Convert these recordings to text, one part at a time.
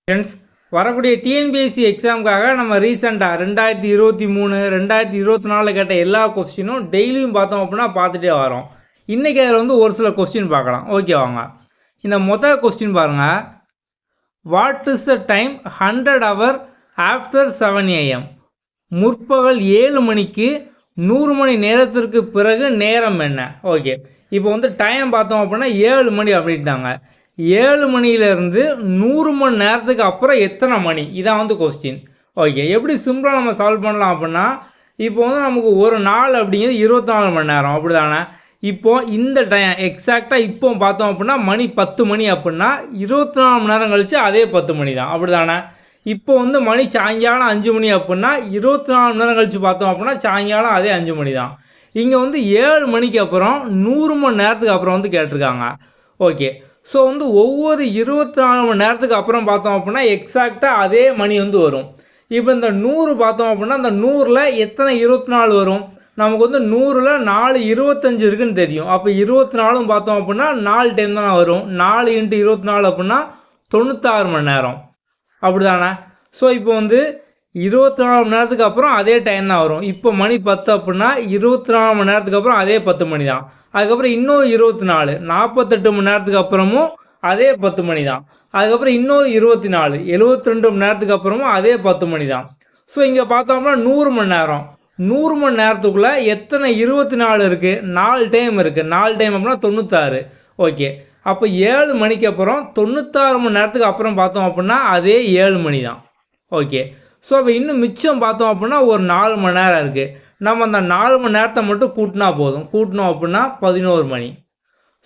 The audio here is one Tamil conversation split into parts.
ஃப்ரெண்ட்ஸ், வரக்கூடிய டிஎன்பிஎஸ்சி எக்ஸாமுக்காக நம்ம ரீசெண்டாக 2023 2024 கேட்ட எல்லா கொஸ்டினும் டெய்லியும் பார்த்தோம் அப்படின்னா பார்த்துட்டே வரோம். இன்றைக்கி அதில் வந்து ஒரு சில கொஸ்டின் பார்க்கலாம். ஓகே வாங்க. இந்த மொதல் கொஸ்டின் பாருங்கள். What is the time 100 hour after 7 AM? முற்பகல் 7 மணிக்கு 100 மணி நேரத்திற்கு பிறகு நேரம் என்ன? ஓகே, இப்போ வந்து டைம் பார்த்தோம் அப்படின்னா 7 மணி அப்படின்ட்டாங்க. 7 மணியிலேருந்து 100 மணி நேரத்துக்கு அப்புறம் எத்தனை மணி? இதான் வந்து கொஸ்டின். ஓகே, எப்படி சிம்பிளாக நம்ம சால்வ் பண்ணலாம் அப்படின்னா, இப்போ வந்து நமக்கு ஒரு நாள் அப்படிங்கிறது 24 மணி நேரம் அப்படி தானே. இப்போது இந்த டைம் எக்ஸாக்டாக இப்போ பார்த்தோம் அப்படின்னா மணி 10 மணி அப்படின்னா 24 மணி நேரம் கழித்து அதே 10 மணி தான் அப்படி தானே. இப்போ வந்து மணி சாயங்காலம் 5 மணி அப்படின்னா 24 மணி நேரம் கழித்து பார்த்தோம் அப்படின்னா சாயங்காலம் அதே 5 மணி தான். இங்கே வந்து 7 மணிக்கு அப்புறம் 100 மணி நேரத்துக்கு அப்புறம் வந்து கேட்டிருக்காங்க. ஓகே, ஸோ வந்து ஒவ்வொரு 24 மணி நேரத்துக்கு அப்புறம் பார்த்தோம் அப்படின்னா எக்ஸாக்டாக அதே மணி வந்து வரும். இப்போ இந்த 100 பார்த்தோம் அப்படின்னா அந்த 100ல் எத்தனை 24 வரும்? நமக்கு வந்து 100ல் 4 25 இருக்குதுன்னு தெரியும். அப்போ 24 பார்த்தோம் அப்படின்னா 4 டைம் தானே வரும். 4 × 24 அப்படின்னா 96 மணி நேரம் அப்படி தானே. ஸோ இப்போ வந்து 24 மணி நேரத்துக்கு அப்புறம் அதே டைம் தான் வரும். இப்போ மணி 10 அப்படின்னா 24 மணி நேரத்துக்கு அப்புறம் அதே 10 மணி தான். அதுக்கப்புறம் இன்னொரு 24 48 மணி நேரத்துக்கு அப்புறமும் அதே 10 மணி தான். அதுக்கப்புறம் இன்னொரு 24 72 மணி நேரத்துக்கு அப்புறமும் அதே 10 மணி தான். ஸோ இங்கே பார்த்தோம்னா 100 மணி நேரம். 100 மணி நேரத்துக்குள்ளே எத்தனை 24 இருக்குது? 4 டைம் இருக்குது. 4 டைம் அப்படின்னா 96. ஓகே, அப்போ 7 மணிக்கு அப்புறம் 96 மணி நேரத்துக்கு அப்புறம் பார்த்தோம் அப்படின்னா அதே 7 மணி தான். ஓகே, ஸோ அப்போ இன்னும் மிச்சம் பார்த்தோம் அப்படின்னா ஒரு 4 மணி நேரம் இருக்குது. நம்ம அந்த 4 மணி நேரத்தை மட்டும் கூட்டினா போதும். கூட்டினோம் அப்படின்னா 11 மணி.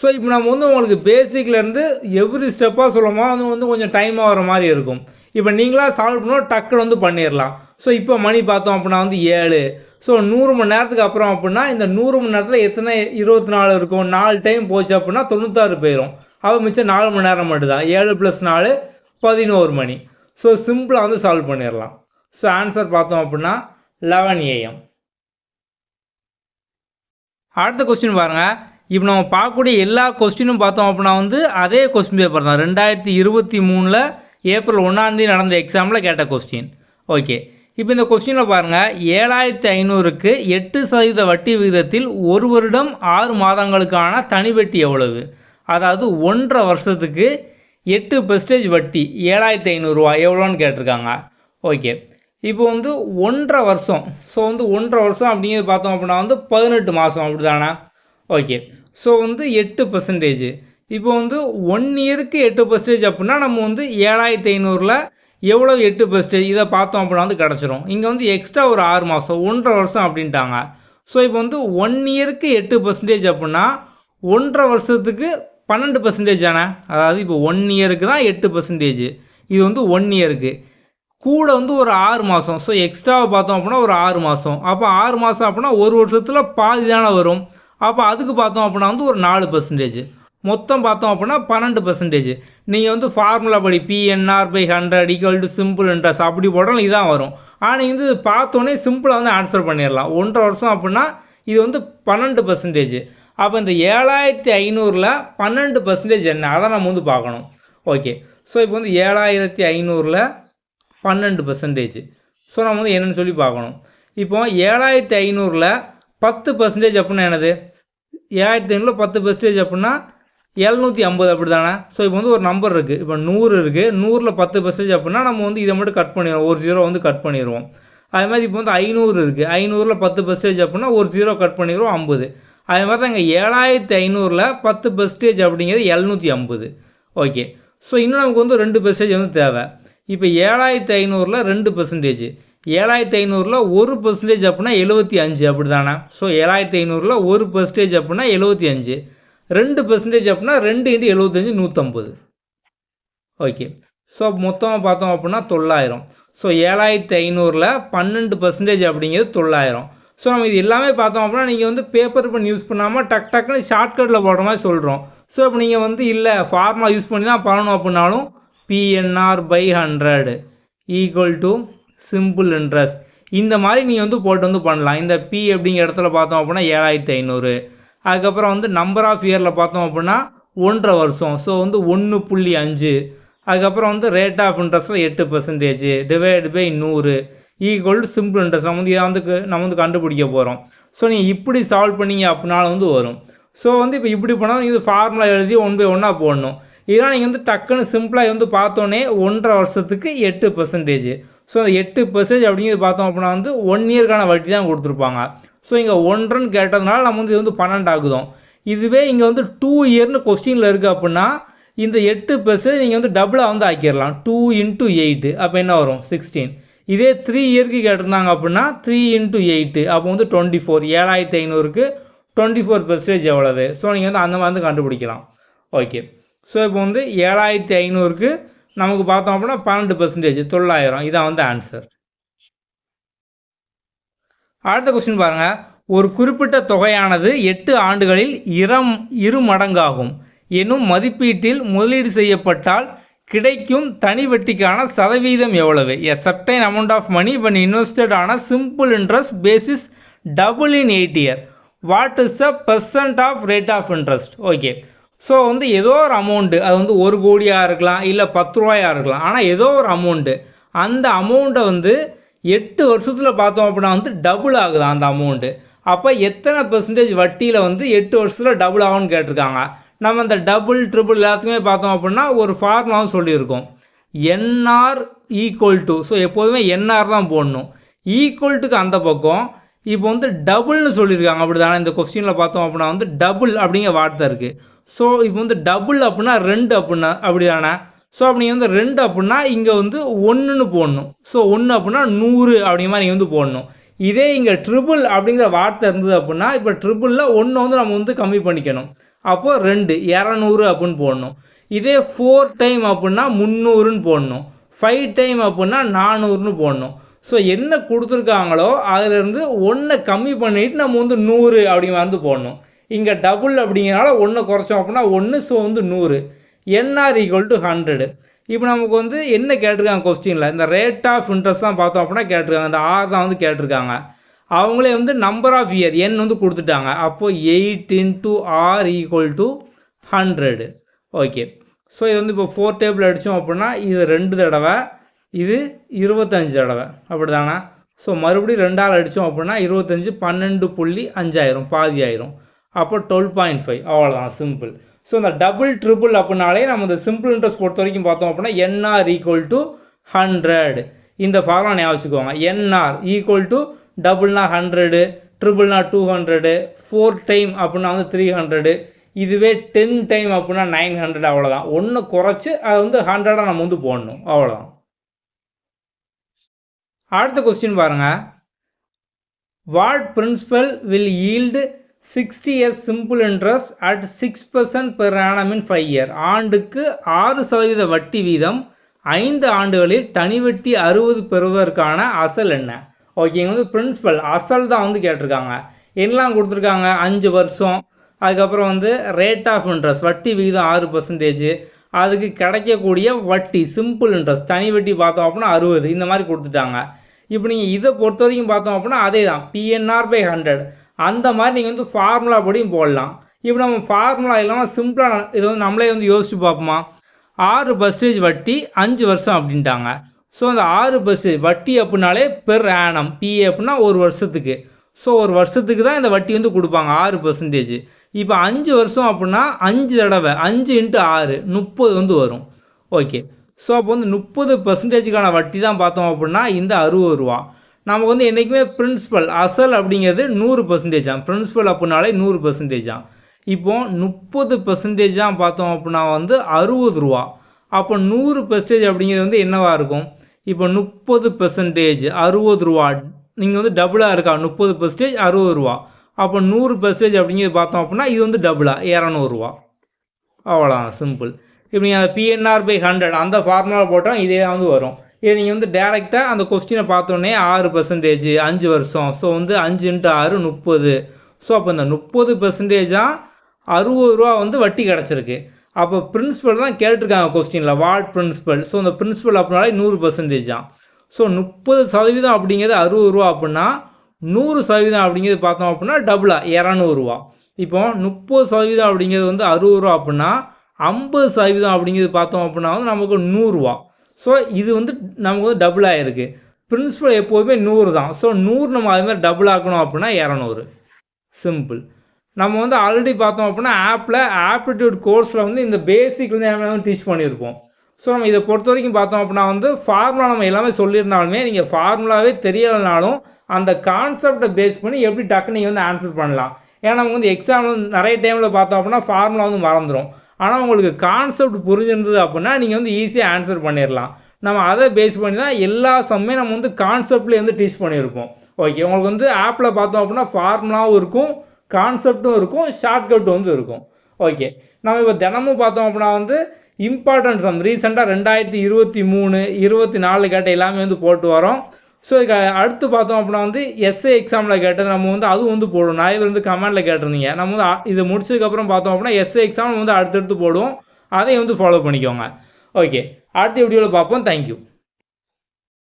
ஸோ இப்போ நம்ம வந்து உங்களுக்கு பேசிக்லேருந்து எவ்ரி ஸ்டெப்பாக சொல்லணுமா அது வந்து கொஞ்சம் டைமாக வர மாதிரி இருக்கும். இப்போ நீங்களாக சால்வ் பண்ணோம் டக்குன்னு வந்து பண்ணிடலாம். ஸோ இப்போ மணி பார்த்தோம் அப்படின்னா வந்து 7. ஸோ 100 மணி நேரத்துக்கு அப்புறம் அப்படின்னா இந்த 100 மணி நேரத்தில் எத்தனை 24 இருக்கும்? 4 டைம் போச்சு அப்படின்னா 96 போயிடும். அப்போ மிச்சம் 4 மணி நேரம் மட்டும்தான். 7 + 4 11 மணி. ஸோ சிம்பிளாக வந்து சால்வ் பண்ணிடலாம். ஸோ ஆன்சர் பார்த்தோம் அப்படின்னா 11 AM. அடுத்த கொஸ்டின் பாருங்கள். இப்போ நம்ம பார்க்கக்கூடிய எல்லா கொஸ்டினும் பார்த்தோம் அப்படின்னா வந்து அதே கொஸ்டின் பேப்பர் தான். 2023 ஏப்ரல் 1 நடந்த எக்ஸாமில் கேட்ட கொஸ்டின். ஓகே, இப்போ இந்த கொஸ்டினில் பாருங்கள். 7500க்கு 8% வட்டி விகிதத்தில் 1 வருடம் 6 மாதங்களுக்கான தனி வட்டி எவ்வளவு? அதாவது 1.5 வருஷத்துக்கு 8% வட்டி 7500 ரூபா எவ்வளோன்னு கேட்டிருக்காங்க. ஓகே, இப்போ வந்து 1.5 வருஷம். ஸோ வந்து 1.5 வருஷம் அப்படிங்கிறது பார்த்தோம் அப்படின்னா வந்து 18 மாதம் அப்படி தானே. ஓகே, ஸோ வந்து 8%. இப்போ வந்து 1 இயருக்கு 8% அப்படின்னா நம்ம வந்து 7500ல் எவ்வளோ 8% இதை பார்த்தோம் அப்படின்னா வந்து கிடச்சிரும். இங்கே வந்து எக்ஸ்ட்ரா ஒரு 6 மாதம் 1.5 வருஷம் அப்படின்ட்டாங்க. ஸோ இப்போ வந்து 1 இயருக்கு 8% அப்படின்னா 1.5 வருஷத்துக்கு 12% தானே. அதாவது இப்போ 1 இயருக்கு தான் 8%. இது வந்து 1 இயருக்கு கூட வந்து ஒரு 6 மாதம். ஸோ எக்ஸ்ட்ராவை பார்த்தோம் அப்படின்னா ஒரு 6 மாதம். அப்போ 6 மாதம் அப்படின்னா ஒரு வருஷத்தில் பாதி தானே வரும். அப்போ அதுக்கு பார்த்தோம் அப்படின்னா வந்து ஒரு 4%. மொத்தம் பார்த்தோம் அப்படின்னா 12%. நீங்கள் வந்து ஃபார்முலா படி PNR/100 = சிம்பிள் இன்ட்ரெஸ்ட் அப்படி போட்டாலும் இதான் வரும். ஆனால் இது பார்த்தோன்னே சிம்பிளாக வந்து ஆன்சர் பண்ணிடலாம். 1.5 வருஷம் அப்படின்னா இது வந்து 12%. அப்போ இந்த 7500ல் 12% என்ன? அதை நம்ம வந்து பார்க்கணும். ஓகே, ஸோ இப்போ வந்து 7500ல் 12%. ஸோ நம்ம வந்து என்னென்னு சொல்லி பார்க்கணும். இப்போ 7500ல் 10% அப்படின்னா என்னது? 7500ல் 10% அப்படின்னா 750 அப்படி தானே. ஸோ இப்போ வந்து ஒரு நம்பர் இருக்குது. இப்போ 100 இருக்குது. 100ல் 10% அப்படின்னா நம்ம வந்து இதை மட்டும் கட் பண்ணிடுவோம். ஒரு 0 வந்து கட் பண்ணிடுவோம். அதே மாதிரி இப்போ வந்து 500 இருக்குது. 500ல் 10% அப்படின்னா ஒரு 0 கட் பண்ணிடுவோம் 50. அதே மாதிரி தான் இங்கே 7500ல் 10% அப்படிங்கிறது 750. ஓகே, ஸோ இன்னும் நமக்கு வந்து 2% வந்து தேவை. இப்போ 7500ல் 2%. 7500ல் 1% அப்படின்னா 75 அப்படி தானே. ஸோ 7500ல் 1% அப்படின்னா 75. 2% அப்படின்னா 2 × 75 150. ஓகே, ஸோ மொத்தமாக பார்த்தோம் அப்படின்னா 900. ஸோ 7500ல் 12% அப்படிங்கிறது 900. ஸோ நம்ம இது எல்லாமே பார்த்தோம் அப்படின்னா நீங்கள் வந்து பேப்பர் பென் யூஸ் பண்ணாமல் டக்குன்னு ஷார்ட்கட்டில் போடுற மாதிரி சொல்கிறோம். ஸோ இப்போ நீங்கள் வந்து இல்லை ஃபார்முலா யூஸ் பண்ணி தான் பண்ணணும் அப்படின்னாலும் PNR/100 = சிம்பிள் இன்ட்ரெஸ்ட் இந்த மாதிரி நீங்கள் வந்து போட்டு வந்து பண்ணலாம். இந்த P அப்படிங்கிற இடத்துல பார்த்தோம் அப்படின்னா 7500. அதுக்கப்புறம் வந்து நம்பர் ஆஃப் இயரில் பார்த்தோம் அப்படின்னா 1.5 வருஷம். ஸோ வந்து 1.5. அதுக்கப்புறம் வந்து ரேட் ஆஃப் இன்ட்ரெஸ்ட்டில் 8% divide by 100 equal to simple interest. நம்ம வந்து கண்டுபிடிக்க போகிறோம். ஸோ நீங்கள் இப்படி சால்வ் பண்ணீங்க அப்படின்னாலும் வந்து வரும். ஸோ வந்து இப்போ இப்படி பண்ணால் இது ஃபார்முலா எழுதி 1 by 1 போடணும். இதெல்லாம் நீங்கள் வந்து டக்குன்னு சிம்பிளாக வந்து பார்த்தோன்னே 1.5 வருஷத்துக்கு 8%. ஸோ அந்த 8% அப்படிங்கிறது பார்த்தோம் அப்படின்னா வந்து 1 இயர்க்கான வட்டி தான் கொடுத்துருப்பாங்க. ஸோ இங்கே 1.5 கேட்டதுனால நம்ம வந்து இது வந்து 12 ஆகுதும். இதுவே இங்கே வந்து 2 இயர்னு கொஸ்டினில் இருக்குது அப்படின்னா இந்த 8% நீங்கள் வந்து டபுளாக வந்து ஆக்கிடலாம். 2 × 8 அப்போ என்ன வரும் 16. இதே 3 இயர்க்கு கேட்டிருந்தாங்க அப்படின்னா 3 × 8 அப்போ வந்து 24. 7500க்கு 24% எவ்வளவு? ஸோ நீங்கள் வந்து அந்த மாதிரி வந்து கண்டுபிடிக்கலாம். ஓகே. ஸோ இப்போ வந்து 7500க்கு நமக்கு பார்த்தோம் அப்படின்னா 12% 900. இதான் வந்து ஆன்சர். அடுத்த கொஸ்டின் பாருங்கள். ஒரு குறிப்பிட்ட தொகையானது 8 ஆண்டுகளில் 2 மடங்காகும் எனும் மதிப்பீட்டில் முதலீடு செய்யப்பட்டால் கிடைக்கும் தனி வட்டிக்கான சதவீதம் எவ்வளவு? A certain amount of money when invested on a simple interest basis double in 8 years. What is the percent of rate of interest? Okay. So வந்து ஏதோ ஒரு அமௌண்ட்டு, அது வந்து 1 கோடியாக இருக்கலாம், இல்லை 10 ரூபாயாக இருக்கலாம். ஆனால் ஏதோ ஒரு அமௌண்ட்டு, அந்த அமௌண்ட்டை வந்து 8 வருஷத்தில் பார்த்தோம் அப்படின்னா வந்து டபுள் ஆகுது அந்த அமௌண்ட்டு. அப்போ எத்தனை பெர்சன்டேஜ் வட்டியில் வந்து 8 வருஷத்தில் டபுள் ஆகும்னு கேட்டிருக்காங்க. நம்ம இந்த டபுள் ட்ரிபிள் எல்லாத்துக்குமே பார்த்தோம் அப்படின்னா ஒரு ஃபார்முலாவும் சொல்லியிருக்கோம். என்ஆர் ஈக்குவல் டு, ஸோ எப்போதுமே என்ஆர் தான் போடணும். ஈக்குவல் டுக்கு அந்த பக்கம் இப்போ வந்து டபுள்னு சொல்லியிருக்காங்க. அப்படி தானே இந்த கொஸ்டினில் பார்த்தோம் அப்படின்னா வந்து டபுள் அப்படிங்கிற வார்த்தை இருக்குது. ஸோ இப்போ வந்து டபுள் அப்படின்னா 2 அப்படின்னா அப்படி தானே. ஸோ அப்படி வந்து 2 அப்படின்னா இங்கே வந்து 1ன்னு போடணும். ஸோ 1 அப்படின்னா 100 அப்படிங்கிற மாதிரி நீங்கள் வந்து போடணும். இதே இங்கே ட்ரிபிள் அப்படிங்கிற வார்த்தை இருந்தது அப்படின்னா இப்போ ட்ரிபிளில் 1 வந்து நம்ம வந்து கம்மி பண்ணிக்கணும். அப்போது 200 அப்படின்னு போடணும். இதே 4 டைம் அப்படின்னா 300ன்னு போடணும். 5 டைம் அப்படின்னா 400ன்னு போடணும். ஸோ என்ன கொடுத்துருக்காங்களோ அதிலேருந்து 1 கம்மி பண்ணிவிட்டு நம்ம வந்து 100 அப்படிங்கிற வந்து போடணும். இங்கே டபுள் அப்படிங்கிறனால 1 குறைச்சோம் அப்படின்னா 1. ஸோ வந்து 100. NR equal to 100. இப்போ நமக்கு வந்து என்ன கேட்டிருக்காங்க கொஸ்டினில், இந்த ரேட் ஆஃப் இன்ட்ரெஸ்ட் தான் பார்த்தோம் அப்படின்னா கேட்டிருக்காங்க. இந்த ஆர் தான் வந்து கேட்டிருக்காங்க. அவங்களே வந்து நம்பர் ஆஃப் இயர் என் வந்து கொடுத்துட்டாங்க. அப்போது 8 × R = 100. ஓகே. ஸோ இது வந்து இப்போ 4 டேபிள் அடித்தோம் அப்படின்னா இது 2 தடவை, இது 25 தடவை, அப்படி தானே. ஸோ மறுபடியும் 2ஆல் அடித்தோம் அப்படின்னா 25 12.5 பாதி ஆயிரும். அப்போ 12.5. அவ்வளோதான், சிம்பிள். ஸோ இந்த டபுள் ட்ரிபிள் அப்படின்னாலே நம்ம இந்த சிம்பிள் இன்ட்ரெஸ்ட் பொறுத்த வரைக்கும் பார்த்தோம் அப்படின்னா என்ஆர் = 100. இந்த ஃபார்முலா ஞாபகம் வச்சுக்கோங்க. என்ஆர் = டபுள்னா 100, ட்ரிபிள்னா 200, 4 டைம் அப்படின்னா வந்து 300, இதுவே 10 டைம் அப்படின்னா 900. அவ்வளோதான். 1 குறைச்சி அது வந்து 100 நம்ம வந்து போடணும். அவ்வளோதான். அடுத்த கொஸ்டின் பாருங்கள். What principal will yield 60 years simple interest at 6% per annum in 5 years. ஆண்டுக்கு 6% வட்டி வீதம் 5 ஆண்டுகளில் தனி வட்டி 60 பெறுவதற்கான அசல் என்ன? ஓகேங்க. வந்து பிரின்சிபல் அசல் தான் வந்து கேட்டிருக்காங்க. என்னெல்லாம் கொடுத்துருக்காங்க? 5 வருஷம், அதுக்கப்புறம் வந்து ரேட் ஆஃப் இன்ட்ரெஸ்ட் வட்டி விகிதம் 6%, அதுக்கு கிடைக்கக்கூடிய வட்டி சிம்பிள் இன்ட்ரெஸ்ட் தனி வட்டி பார்த்தோம் அப்படின்னா 60, இந்த மாதிரி கொடுத்துட்டாங்க. இப்போ நீங்கள் இதை பொறுத்த வரைக்கும் பார்த்தோம் அப்படின்னா அதே தான் PNR/100. அந்த மாதிரி நீங்கள் வந்து ஃபார்முலா படியும் போடலாம். இப்போ நம்ம ஃபார்முலா இல்லாமல் சிம்பிளாக இதை வந்து நம்மளே வந்து யோசிச்சு பார்ப்போமா? 6% வட்டி 5 வருஷம் அப்படின்ட்டாங்க. ஸோ அந்த 6% வட்டி அப்படின்னாலே பெர் ஆனம், PA அப்படின்னா ஒரு வருஷத்துக்கு. ஸோ ஒரு வருஷத்துக்கு தான் இந்த வட்டி வந்து கொடுப்பாங்க 6%. இப்போ 5 வருஷம் அப்படின்னா 5 தடவை 5 × 6 30 வந்து வரும். ஓகே. ஸோ அப்போ வந்து 30%க்கான வட்டி தான் பார்த்தோம் அப்படின்னா இந்த 60 ரூபா. நமக்கு வந்து என்றைக்குமே பிரின்சிபல் அசல் அப்படிங்கிறது 100%. பிரின்சிபல் அப்படின்னாலே 100%. இப்போ 30% பார்த்தோம் அப்படின்னா வந்து 60 ரூபா. அப்போ 100% அப்படிங்கிறது வந்து என்னவாக இருக்கும்? இப்போ 30% 60 ரூபா, நீங்கள் வந்து டபுளாக இருக்கா? 30% 60 ரூபா. அப்போ 100% அப்படிங்கிறது பார்த்தோம் அப்படின்னா இது வந்து டபுளாக 200 ரூபா. அவ்வளோதான், சிம்பிள். இப்போ நீங்கள் PNR/100 அந்த ஃபார்முலா போட்டால் இதே வந்து வரும். இதை நீங்கள் வந்து டேரெக்டாக அந்த கொஸ்டினை பார்த்தோன்னே 6%, 5 வருஷம், ஸோ வந்து 5 × 6 30. ஸோ அப்போ இந்த 30% 60 ரூபா வந்து வட்டி கிடச்சிருக்கு. அப்போ பிரின்சிபல் தான் கேட்டிருக்காங்க கொஸ்டினில், வாட் பிரின்சிபல். ஸோ அந்த பிரின்சிபல் அப்படின்னாலே 100%. ஸோ 30% அப்படிங்கிறது 60 ரூபா அப்படின்னா 100% அப்படிங்கிறது பார்த்தோம் அப்படின்னா டபுளாக 200 ரூபா. இப்போ 30% அப்படிங்கிறது வந்து 60 ரூபா அப்படின்னா 50% அப்படிங்கிறது பார்த்தோம் அப்படின்னா வந்து நமக்கு 100 ரூபா. ஸோ இது வந்து நமக்கு வந்து டபுள் ஆயிருக்கு. பிரின்சிபல் எப்போதுமே 100 தான். ஸோ 100 நம்ம அது மாதிரி டபுள் ஆக்கணும் அப்படின்னா 200. சிம்பிள். நம்ம வந்து ஆல்ரெடி பார்த்தோம் அப்படின்னா ஆப்டிடியூட் கோர்ஸில் வந்து இந்த பேசிக் வந்து டீச் பண்ணியிருப்போம். ஸோ நம்ம இதை பொறுத்த வரைக்கும் பார்த்தோம் அப்படின்னா வந்து ஃபார்முலா நம்ம எல்லாமே சொல்லியிருந்தாலுமே நீங்கள் ஃபார்முலாவே தெரியலைனாலும் அந்த கான்செப்டை பேஸ் பண்ணி எப்படி டக்குன்னு நீங்கள் வந்து ஆன்சர் பண்ணலாம். ஏன்னா நமக்கு வந்து எக்ஸாம் வந்து நிறைய டைமில் பார்த்தோம் அப்படின்னா ஃபார்முலா வந்து மறந்துடும். ஆனால் உங்களுக்கு கான்செப்ட் புரிஞ்சிருந்தது அப்படின்னா நீங்கள் வந்து ஈஸியாக ஆன்சர் பண்ணிடலாம். நம்ம அதை பேஸ் பண்ணி தான் எல்லா சம்மே நம்ம வந்து கான்செப்ட்லேயே வந்து டீச் பண்ணியிருப்போம். ஓகே, உங்களுக்கு வந்து ஆப்பில் பார்த்தோம் அப்படின்னா ஃபார்முலாவும் இருக்கும், கான்செப்டும் இருக்கும், ஷார்ட்கட்டும் வந்து இருக்கும். ஓகே, நம்ம இப்போ தினமும் பார்த்தோம் அப்படின்னா வந்து இம்பார்ட்டன்ட் சம் ரீசெண்டாக 2023, 24 கேட்ட எல்லாமே வந்து போட்டு வரோம். ஸோ இதுக்கு அடுத்து பார்த்தோம் அப்படின்னா வந்து எஸ்ஏ எக்ஸாமில் கேட்டது நம்ம வந்து அதுவும் வந்து போடுவோம். நிறைய பேர் வந்து கமெண்டில் கேட்டிருந்தீங்க. நம்ம வந்து இதை முடிச்சதுக்கப்புறம் பார்த்தோம் அப்படின்னா எஸ்ஏ எக்ஸாம் வந்து அடுத்தடுத்து போடுவோம். அதையும் வந்து ஃபாலோ பண்ணிக்கோங்க. ஓகே, அடுத்த வீடியோவில் பார்ப்போம். தேங்க்யூ.